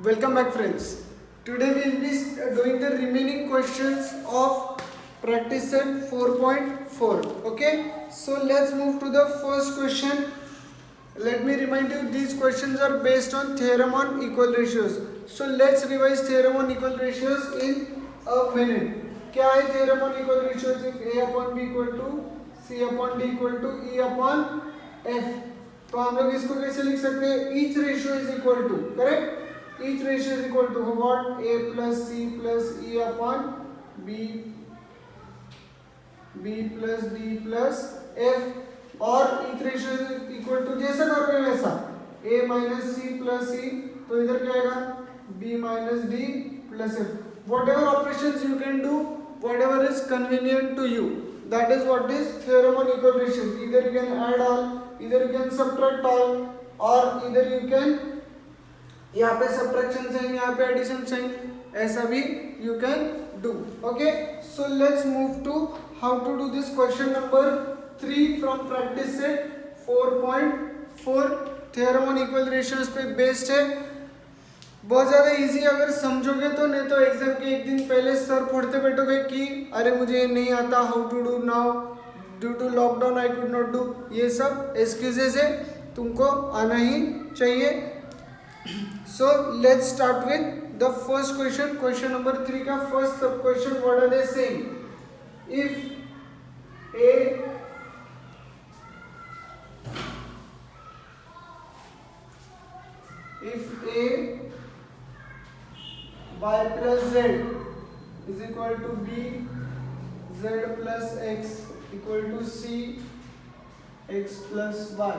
Welcome back, friends. Today we will be doing the remaining questions of practice set 4.4. Okay, so let's move to the first question. Let me remind you, these questions are based on theorem on equal ratios. So let's revise theorem on equal ratios in a minute. क्या है theorem on equal ratios? If a upon b equal to c upon d equal to e upon f, तो हम लोग इसको कैसे लिख सकते हैं? Each ratio is equal to, correct? Each ratio is equal to what? A plus c plus e upon b plus d plus f, और each ratio is equal to जैसा करोगे वैसा a minus c plus c, तो इधर क्या आएगा? b minus d plus f. Whatever operations you can do, whatever is convenient to you, that is what is theorem on equal ratios. Either you can add all, either you can subtract all, or either you can यहाँ पे subtraction sign, यहाँ पे addition sign, ऐसा भी you can do. Okay, so let's move to how to do this question number 3 from practice set 4.4. Theorem on equal ratios पे based है. बहुत ज़्यादा इजी अगर समझोगे तो, नहीं तो एग्जाम के एक दिन पहले सर पढ़ते बैठोगे कि अरे मुझे ये नहीं आता, how to do now, due to lockdown I could not do. ये सब एक्सक्यूजेज है, तुमको आना ही चाहिए. So let's start with the first question. Question number 3 का first sub question. What are they saying? If a y plus z is equal to b, z plus x equal to c, x plus y.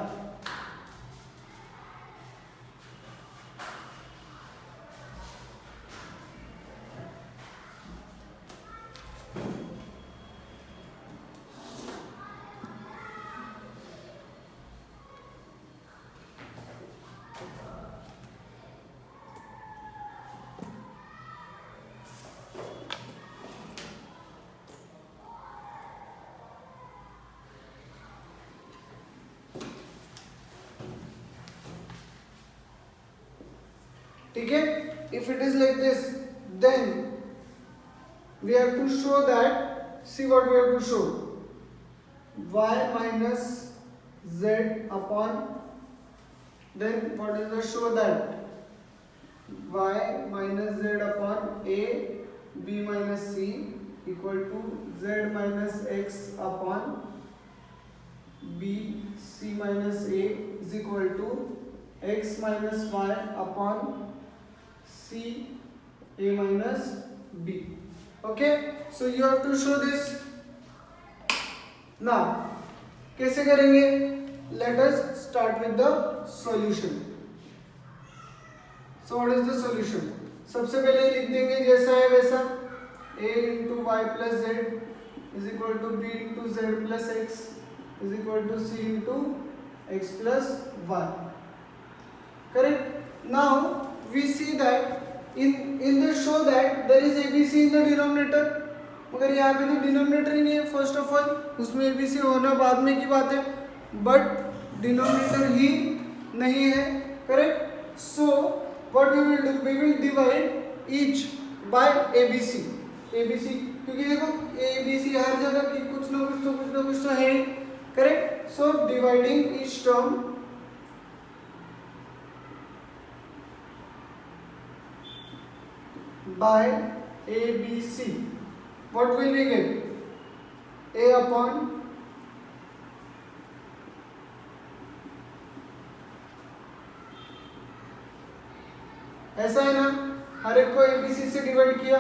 ठीक है. If it is like this, then we have to show that, see what we have to show, y minus z upon, then what is the show that y minus z upon a b minus c equal to z minus x upon b c minus a is equal to x minus y upon c a minus b. Okay, so you have to show this. Now कैसे करेंगे? Let us start with the solution. So what is the solution? सबसे पहले लिख देंगे जैसा है वैसा, a into y plus z is equal to b into z plus x is equal to c into x plus y. Correct? Now we see that in the show that there is abc in the denominator, मगर यहाँ पे तो denominator ही नहीं है. First of all उसमें abc होना बाद में की बात है, बट डिनोमिनेटर ही नहीं है. Correct. So what we will do, we will divide each by abc. क्योंकि देखो abc हर जगह की कुछ ना कुछ तो है. Correct. So dividing each term by ABC, what will we get? A upon ऐसा है ना, हर एक को ABC से डिवाइड किया.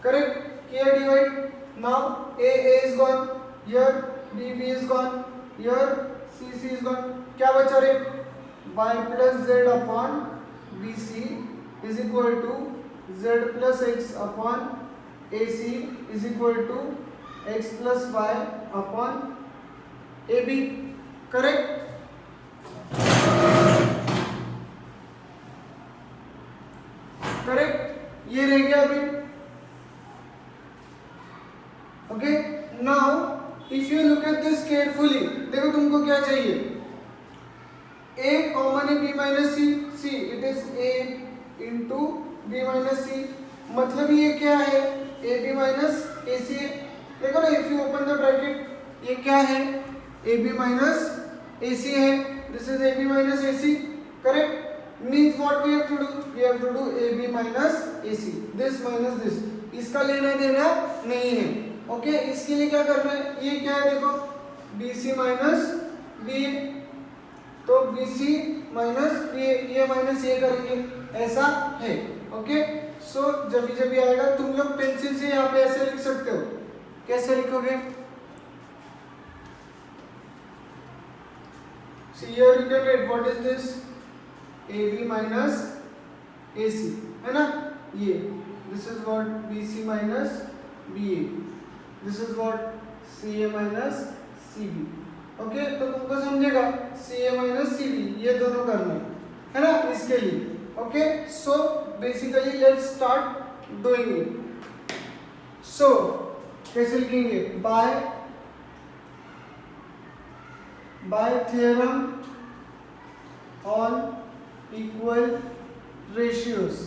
करेक्ट. किया divide. Now A is gone here, B is gone here, C is gone. क्या बचा रे? y plus z upon bc is equal to z plus x upon ac is equal to x plus y upon ab. correct. ये रह गया अभी. Okay. Now if you look at this carefully, देखो तुमको क्या चाहिए. ए कॉमन है B minus C, see it is A into B minus C, मतलब ये क्या है A B minus A C है। देखो ना, if you open the bracket ये क्या है A B minus A C है, this is A B minus A C, correct. Means what we have to do, we have to do A B minus A C, this minus this, इसका लेना देना नहीं है। Okay, इसके लिए क्या करना है, ये क्या है देखो बी सी माइनस बी ए, तो बी सी माइनस बी ए, ये माइनस ये करेंगे, ऐसा है। ओके, सो जब भी आएगा तुम लोग पेंसिल से यहाँ पे ऐसे लिख सकते हो, कैसे लिखोगे, see here you can write what is this AB minus AC है ना, ये this is what BC minus BA, this is what CA minus CB। Okay, तो तुमको समझेगा CA minus CB ये दोनों करने है ना इसके लिए। Okay, so basically let's start doing it. So कैसे लिखेंगे, by theorem on equal ratios,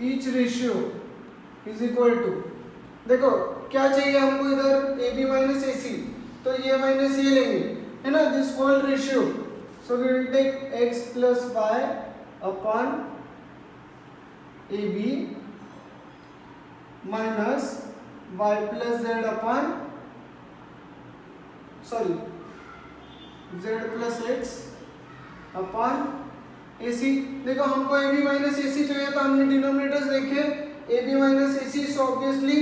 each ratio is equal to, देखो क्या चाहिए हमको इधर ए बी माइनस ए सी, तो ये माइनस ये लेंगे है ना, this whole ratio, so we will take X plus Y upon A B minus y plus z upon z plus x upon ac। देखो हमको ab minus ac चाहिए, तो हमने डिनोमिनेटर्स देखे ab minus ac, so obviously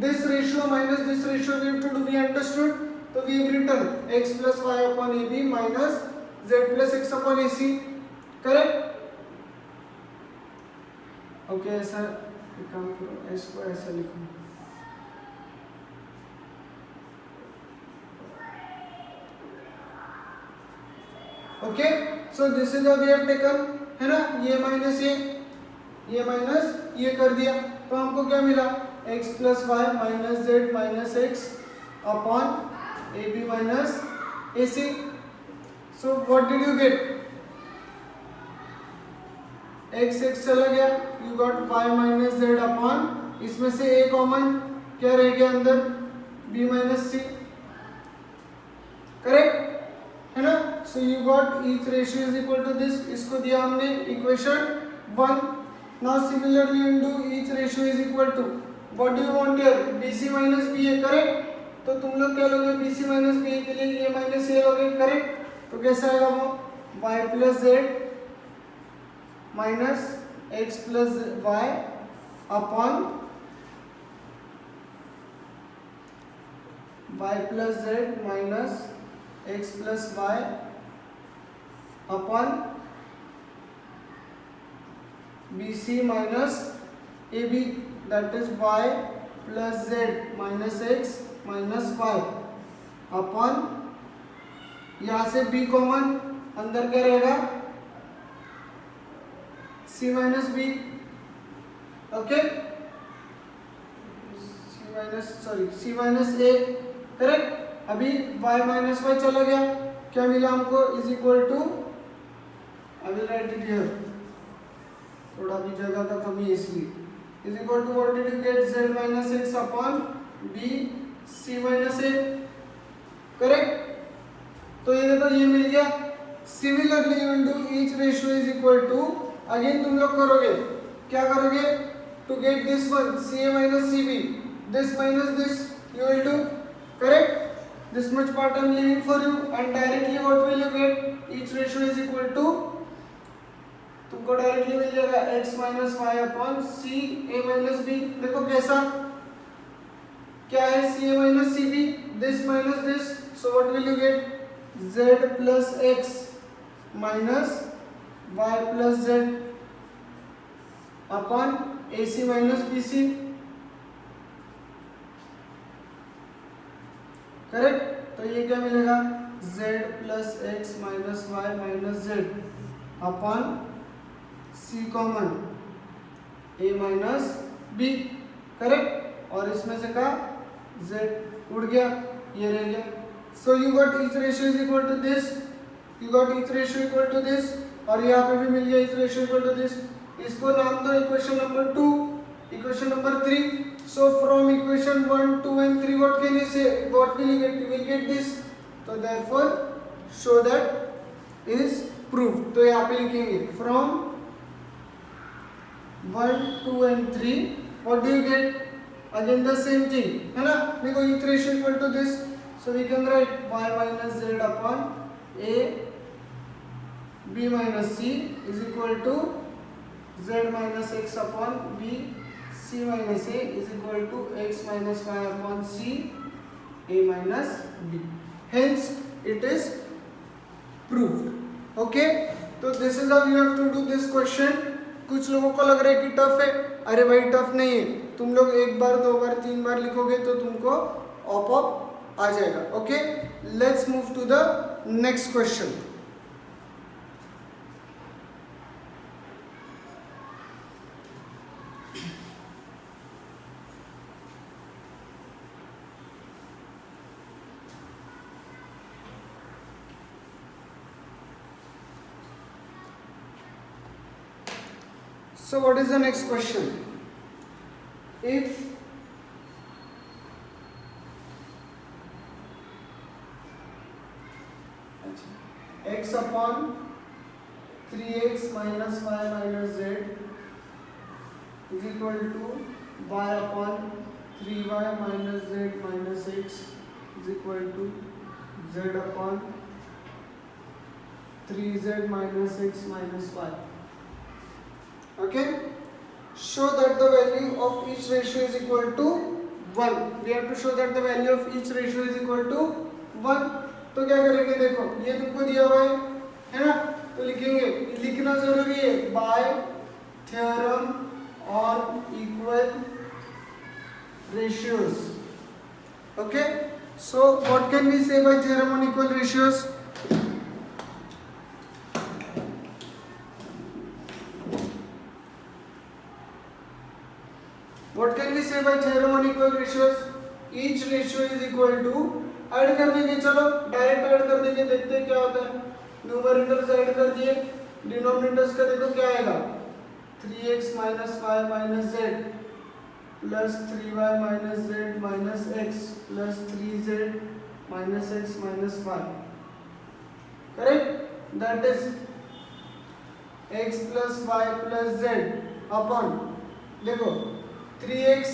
this ratio minus this ratio we have to do, we understood, तो we have written x plus y upon ab minus z plus x upon ac, correct। Okay, ऐसा एक काम करो, इसको ऐसा लिखो, okay, so this is we have taken है ना, ये माइनस ये माइनस ये कर दिया, तो हमको क्या मिला x plus Y minus Z minus X upon A B minus A C. So what did you get, x x चला गया, you got y minus Z upon, इसमें से a कॉमन क्या रह गया अंदर, b माइनस सी, करेक्ट है ना। So you got each ratio is equal to this, इसको दिया हमने equation 1। Now similarly into each ratio is equal to, what do you want here, BC minus BA, correct. तो तुम लोग क्या लोगे, BC माइनस BA के लिए ये माइनस ये लोगे, करेक्ट। तो कैसा आएगा वो, y plus Z minus X plus Y upon y plus Z minus x plus Y upon BC minus AB, that is y plus Z minus x minus Y upon, यहाँ से b common, अंदर क्या रहेगा c minus b, okay, c minus a, correct. अभी y minus Y चला गया, क्या मिला हमको, is equal to, I will write it here, थोड़ा भी जगह का कमी है इसलिए, is equal to what did you get, z minus X upon b c minus a, correct. तो ये देखो ये मिल गया। Similarly you will do each ratio is equal to, again तुम लोग करोगे, क्या करोगे, to get this one ca minus cb, this minus this you will do, correct। This much part I am leaving for you, and directly what will you get, each ratio is equal to, तुमको directly मिल जाएगा x minus Y upon c a minus b। देखो कैसा क्या है, c a minus c b, this minus this, so what will you get, z plus x minus y plus z upon ac minus bc, correct. तो ये क्या मिलेगा, z plus X minus Y minus Z upon c common a minus b, correct. और इसमें से का z उड़ गया, ये रह गया So you got each ratio is equal to this, you got each ratio equal to this, और यहाँ पे भी मिल गया each ratio equal to this. इसको नाम दो equation number 2, equation number 3. So from equation 1, 2 and 3 what can you say? What will you get? You will get this. So therefore show that is proved. तो यहाँ पे लिखेंगे from 1, 2 and 3 what do you get? Again the same thing है ना. देखो each ratio equal to this. So we can write y minus z upon a b minus c is equal to z minus x upon b, c minus a is equal to x minus y upon c, a minus b. Hence it is proved. Okay, तो this is how you have to do this question. कुछ लोगों को लग रहा है कि tough है. अरे भाई टफ नहीं है, तुम लोग एक बार, दो बार, तीन बार लिखोगे तो तुमको ऑप आ जाएगा. Okay, let's move to the next question. So what is the next question? If x upon 3x minus y minus z is equal to y upon 3y minus z minus x is equal to z upon 3z minus x minus y. Okay, show that the value of each ratio is equal to 1. We have to show that the value of each ratio is equal to 1. तो क्या करेंगे, देखो ये तुमको दिया हुआ है ना, तो लिखेंगे, लिखना जरूरी है बाय थ्योरम और equal ratios. Okay, so what can we say by theorem on equal ratios? What can we say by theorem on equal ratios? Each ratio is equal to, add कर देंगे, चलो डायरेक्ट ऐड कर देंगे, देखते हैं क्या होता है. न्यूमरेटर्स ऐड कर दिए, डिनोमिनेटर्स का देखो क्या आएगा, 3x minus y minus z plus 3y minus z minus x plus 3z minus x minus y. Correct? That is x plus y plus z upon, देखो 3x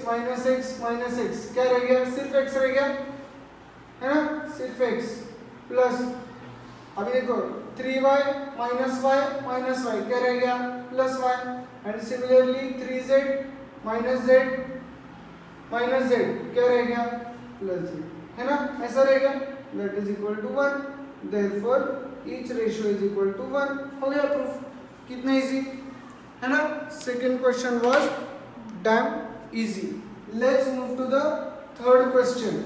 minus x क्या रह गया, सिर्फ x रह गया है ना, सिर्फ x प्लस, अभी देखो 3y minus y क्या रह गया, plus y, and similarly 3z minus z क्या रह गया, प्लस z, है ना, ऐसा रहेगा. That is equal to 1. Therefore each ratio is equal to 1. हो गया प्रूफ. कितना इजी है ना. Second question was damn easy. Let's move to the third question.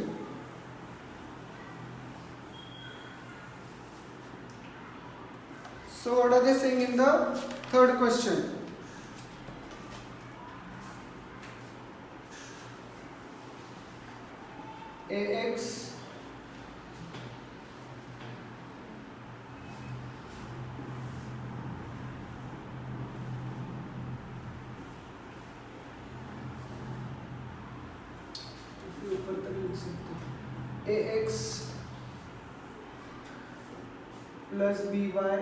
So what are they saying in the third question? Ax ax plus by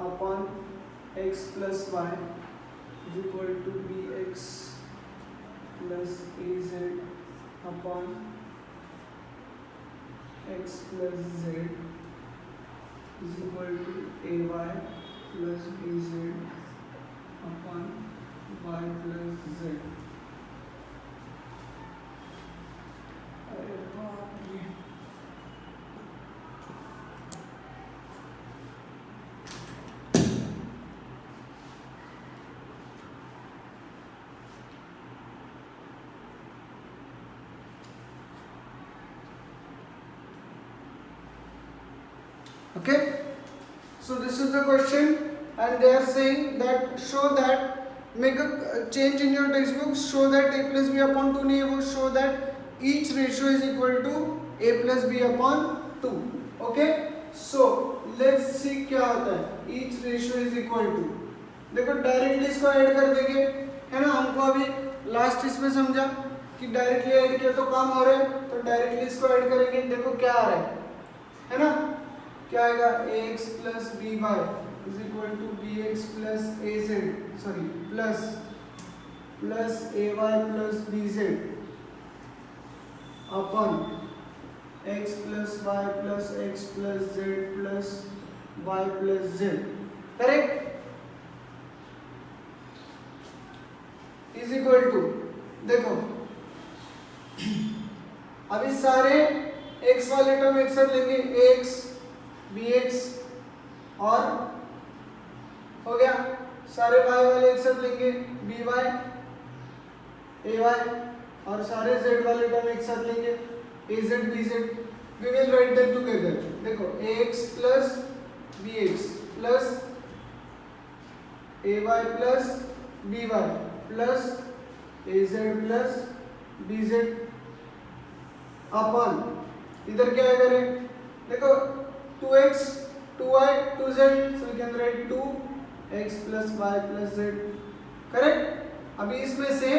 upon x plus y is equal to bx plus az upon x plus z is equal to ay plus bz upon y plus z. अरे बाप रे. Okay, so this is the question and they are saying that show that, make a change in your textbook, show that a plus b upon 2 नहीं है वो, show that each ratio is equal to a plus b upon 2. Okay, so let's see क्या होता है each ratio is equal to, देखो directly इसको add कर देंगे, है ना। हमको अभी लास्ट इसमें समझा कि डायरेक्टली ऐड किया तो काम हो रहा है, तो डायरेक्टली इसको ऐड करेंगे। देखो क्या आ रहा है ना, क्या आएगा ax plus by is equal to bx plus az, sorry plus ay plus bz upon x plus y plus x plus z plus y plus z, correct, is equal to, देखो अभी सारे x वाले term एक साथ लेंगे, ax bx और हो गया, सारे y वाले एक साथ लेंगे by ay और सारे z वाले टर्म एक साथ लेंगे az bz, we will write them together। देखो ax plus bx plus ay plus by plus az plus bz अपन इधर क्या करें, देखो 2x 2y 2z, so we can write 2x plus y plus z, correct. अभी इसमें से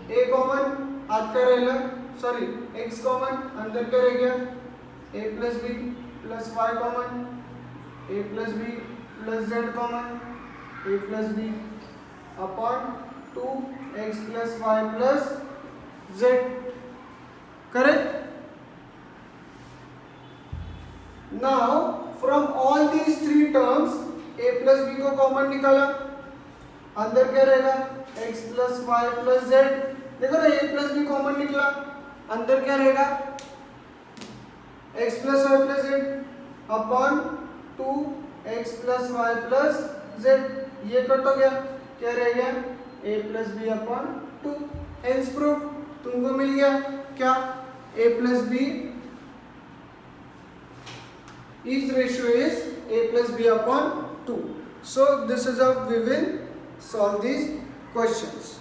a common हाथ का रहेगा, सॉरी x कॉमन अंदर का रह गया, a plus b plus y common, a plus b plus z common, a plus b upon 2x plus y plus z, correct. Now from all these three terms a plus b को common निकाला, अंदर क्या रहेगा x plus y plus z, देखो ना a plus b common निकला, अंदर क्या रहेगा x plus y plus z upon 2x plus y plus z, ये कट हो गया, क्या रह गया a plus b upon 2, hence proof तुमको मिल गया क्या a plus b, each ratio is a plus b upon 2. So this is how we will solve these questions.